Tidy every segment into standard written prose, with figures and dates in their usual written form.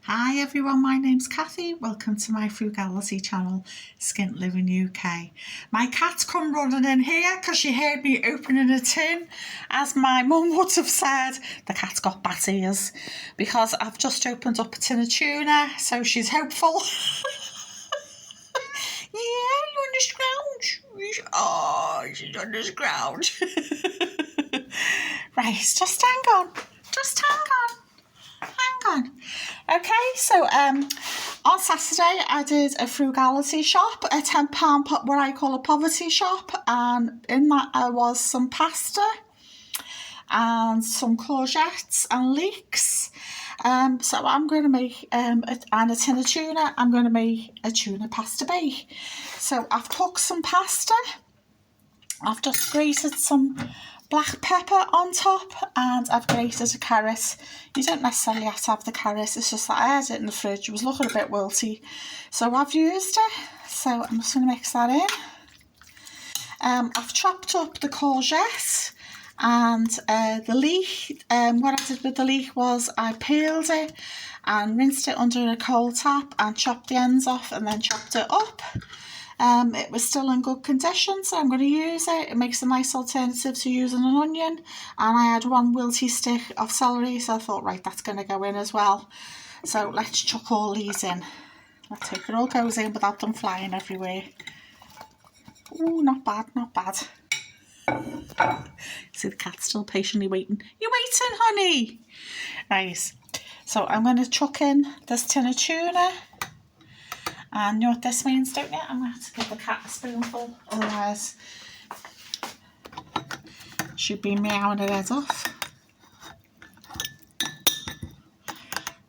Hi everyone, my name's Kathy. Welcome to my frugality channel, Skint Living UK. My cat's come running in here because she heard me opening a tin. As my mum would have said, the cat's got bat ears because I've just opened up a tin of tuna, so she's hopeful. Yeah, you're on the scrounge. Oh, she's on the scrounge. Right, just hang on. Just hang on. Hang on. Okay, so on Saturday I did a frugality shop, a £10 what I call a poverty shop, and in that there was some pasta and some courgettes and leeks. So I'm going to make and a tin of tuna. I'm going to make a tuna pasta bake. So I've cooked some pasta. I've just grated some black pepper on top, and I've grated a carrot. You don't necessarily have to have the carrot, it's just that I had it in the fridge. It was looking a bit wilty, so I've used it. So I'm just going to mix that in. I've chopped up the courgette and the leek. What I did with the leek was I peeled it and rinsed it under a cold tap and chopped the ends off and then chopped it up. It was still in good condition, so I'm going to use it. It makes a nice alternative to using an onion, and I had one wilty stick of celery, so I thought, right, that's going to go in as well. So let's chuck all these in. Let's hope it all goes in without them flying everywhere. Oh, not bad, not bad. See the cat's still patiently waiting. You waiting, honey? Nice. So I'm going to chuck in this tin of tuna. And you know what this means, don't you? I'm going to have to give the cat a spoonful, otherwise she'd be meowing her head off.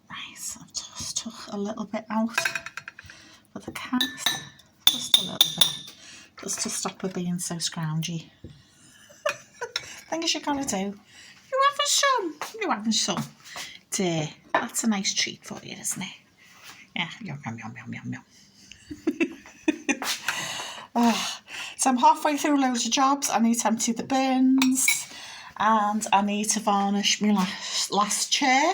Right, so I've just took a little bit out for the cat, just a little bit, just to stop her being so scroungy. Things you gotta do. You having some? You having some? Dear, that's a nice treat for you, isn't it? Yeah, yum, yum, yum, yum, yum, yum. So I'm halfway through loads of jobs. I need to empty the bins and I need to varnish my last chair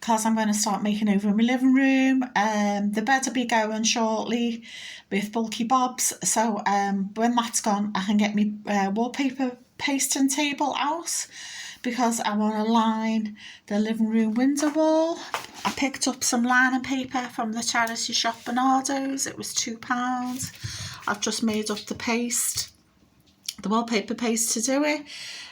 because I'm going to start making over my living room. The bed will be going shortly with bulky bobs, so when that's gone I can get my wallpaper pasting table out because I want to line the living room window wall. I picked up some liner paper from the charity shop Bernardo's. It was £2. I've just made up the paste, the wallpaper paste to do it.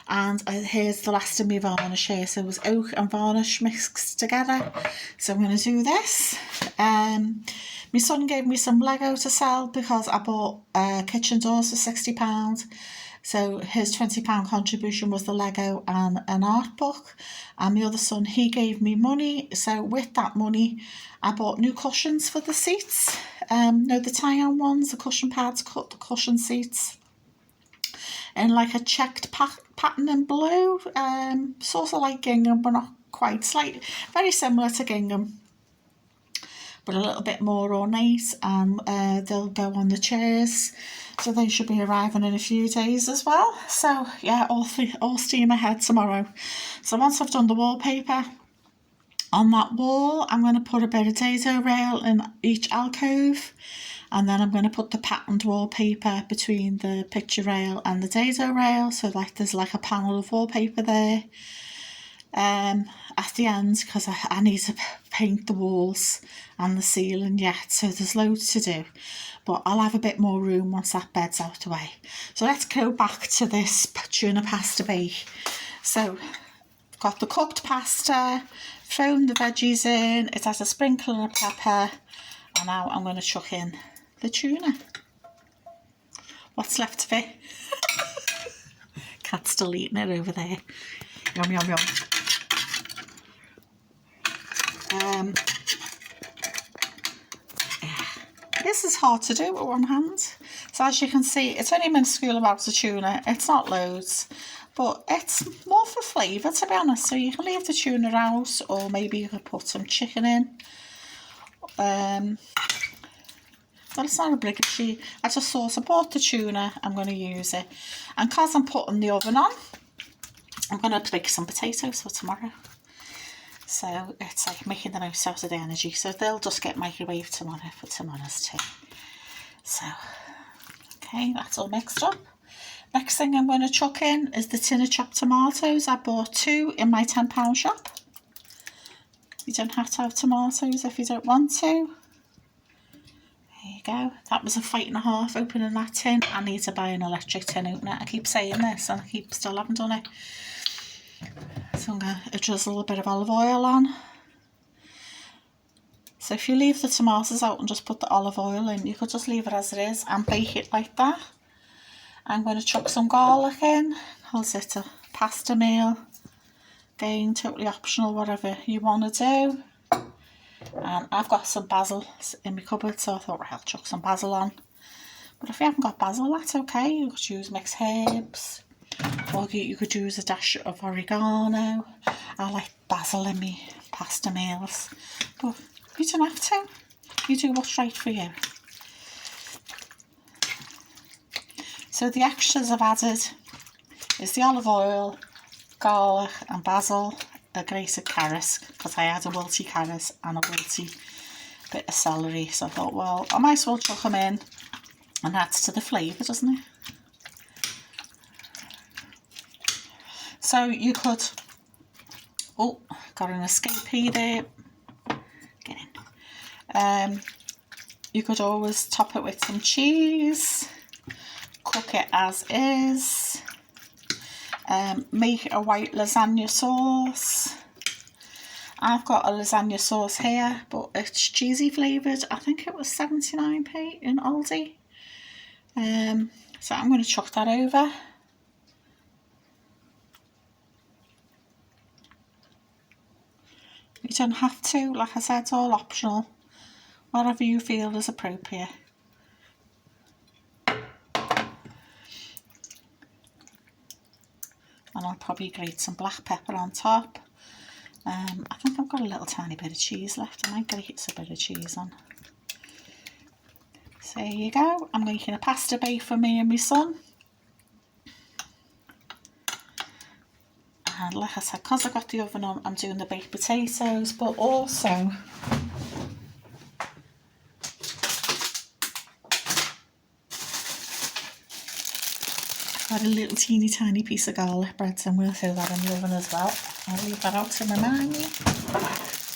And here's the last of my varnish here. So it was oak and varnish mixed together. So I'm going to do this. My son gave me some Lego to sell because I bought kitchen doors for £60. So his £20 contribution was the Lego and an art book. And my other son, he gave me money. So with that money, I bought new cushions for the seats. The tie-on ones, the cushion pads, cut the cushion seats in like a checked pattern in blue. Sort of like gingham, but not quite. Very similar to gingham, but a little bit more ornate, and they'll go on the chairs. So they should be arriving in a few days as well. So yeah, all steam ahead tomorrow. So once I've done the wallpaper on that wall, I'm going to put a bit of dado rail in each alcove, and then I'm going to put the patterned wallpaper between the picture rail and the dado rail, so like there's like a panel of wallpaper there. At the end, because I need to paint the walls and the ceiling yet, so there's loads to do, but I'll have a bit more room once that bed's out of the way. So let's go back to this tuna pasta bake. So I've got the cooked pasta, thrown the veggies in, it has a sprinkle of pepper, and now I'm going to chuck in the tuna. What's left of it? Cat's still eating it over there. Yum, yum, yum. This is hard to do with one hand. So as you can see, it's only a minuscule amount of tuna. It's not loads, but it's more for flavour, to be honest. So you can leave the tuna out, or maybe you could put some chicken in. But it's not obligatory. I just thought I bought the tuna, I'm going to use it. And because I'm putting the oven on, I'm going to bake some potatoes for tomorrow. So it's like making the most out of the energy. So they'll just get microwaved tomorrow for tomorrow's tea. So, okay, that's all mixed up. Next thing I'm going to chuck in is the tin of chopped tomatoes. I bought 2 in my £10 shop. You don't have to have tomatoes if you don't want to. There you go. That was a fight and a half opening that tin. I need to buy an electric tin opener. I keep saying this and I still haven't done it. So I'm going to drizzle a bit of olive oil on. So if you leave the tomatoes out and just put the olive oil in, you could just leave it as it is and bake it like that. I'm going to chuck some garlic in. Because it's a pasta meal. Again, totally optional, whatever you want to do. And I've got some basil in my cupboard, so I thought, right, I'll chuck some basil on. But if you haven't got basil, that's okay. You could use mixed herbs, or you could use a dash of oregano. I like basil in my pasta meals, but you don't have to. You do what's right for you. So the extras I've added is the olive oil, garlic and basil, a grated carrot, because I had a wilty carrot and a wilty bit of celery, so I thought, well, I might as well chuck them in, and adds to the flavour, doesn't it? So you could, oh, got an escapee there, get in. You could always top it with some cheese, cook it as is. Make a white lasagna sauce. I've got a lasagna sauce here, but it's cheesy flavoured. I think it was 79p in Aldi. So I'm going to chuck that over. You don't have to, like I said, it's all optional. Whatever you feel is appropriate. And I'll probably grate some black pepper on top. I think I've got a little tiny bit of cheese left. I might grate a bit of cheese on. So there you go. I'm making a pasta bake for me and my son. And like I said, because I've got the oven on, I'm doing the baked potatoes, but also got a little teeny tiny piece of garlic bread, so I'm going to throw that in the oven as well. I'll leave that out to remind me.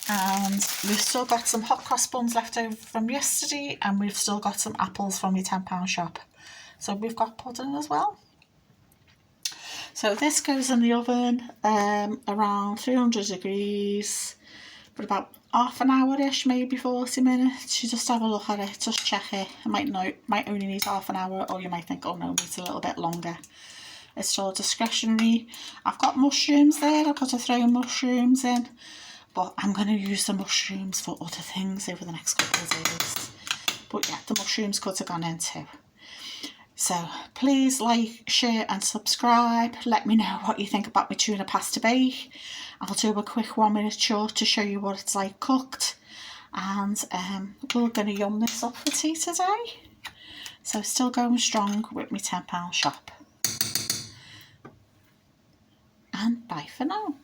And we've still got some hot cross buns left over from yesterday, and we've still got some apples from your £10 shop. So we've got pudding as well. So this goes in the oven around 300 degrees for about half an hour-ish, maybe 40 minutes. You just have a look at it, just check it. It might only need half an hour, or you might think, oh no, it needs a little bit longer. It's all discretionary. I've got mushrooms there, I've got to throw mushrooms in, but I'm going to use the mushrooms for other things over the next couple of days. But yeah, the mushrooms could have gone in too. So please like, share and subscribe. Let me know what you think about my tuna pasta bake. I'll do a quick 1-minute short to show you what it's like cooked. And we're going to yum this up for tea today. So still going strong with my £10 shop. And bye for now.